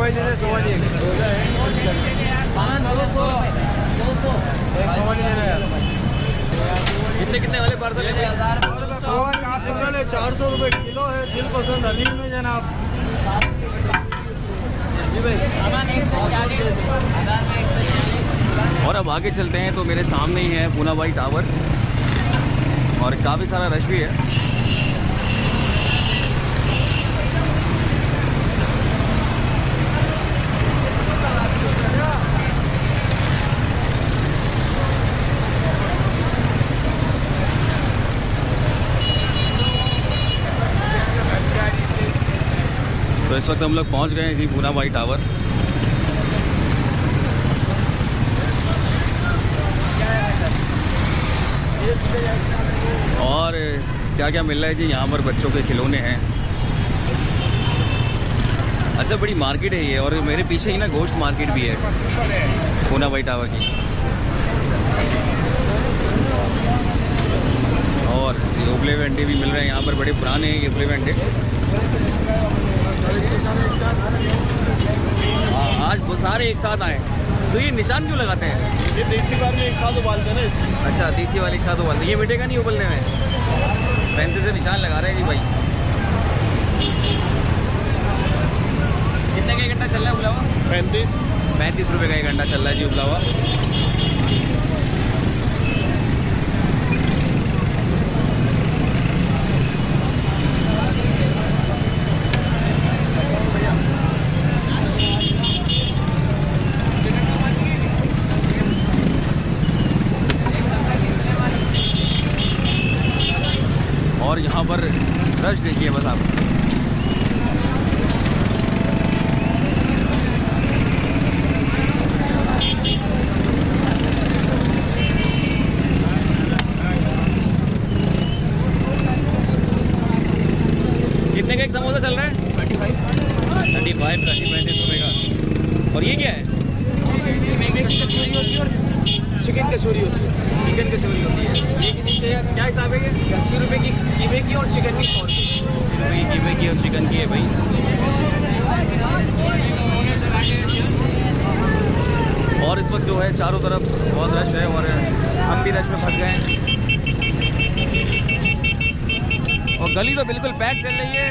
सवाई ले रहे, सवाई एक सवाई ले रहे हैं। कितने वाले पार्सल है? सिंगल है 400 रुपये किलो है। दिल पसंद हलीम में जनाब। और अब आगे चलते हैं तो मेरे सामने ही है पूनावाई टावर और काफ़ी सारा रश भी है। तो इस वक्त हम लोग पहुंच गए हैं जी पूनावाई टावर। और क्या क्या मिल रहा है जी यहाँ पर? बच्चों के खिलौने हैं। अच्छा, बड़ी मार्केट है ये। और मेरे पीछे ही ना गोश्त मार्केट भी है पूनावाई टावर की। और ये उबले हुए अंडे भी मिल रहे हैं यहाँ पर। बड़े पुराने हैं ये उबले हुए अंडे। आज वो सारे एक साथ आए। तो ये निशान क्यों लगाते हैं? ये देसी बार में एक साथ उबालते हैं ना इसलिए। अच्छा, देसी वाले एक साथ उबालते हैं। ये मिटेगा नहीं उबलने में? पेंसिल से निशान लगा रहे हैं जी भाई। कितने का एक घंटा चल रहा है उबला हुआ? 35 रुपये का एक घंटा चल रहा है जी उबला हुआ। और यहाँ पर रश देखिए बस आप। कितने का एक समोसा चल रहा है? 35 रुपये का। और ये क्या है? चिकन कचौरी होती है। चिकन कचौरी होती है। ये कितने का क्या हिसाब है? 80 रुपये की कीमे की और चिकन की 100 रुपये। 80 रुपये की कीमे की और चिकन की है भाई। और इस वक्त जो है चारों तरफ बहुत रश है और हम भी रश में फंस गए हैं। और गली तो बिल्कुल पैक चल रही है।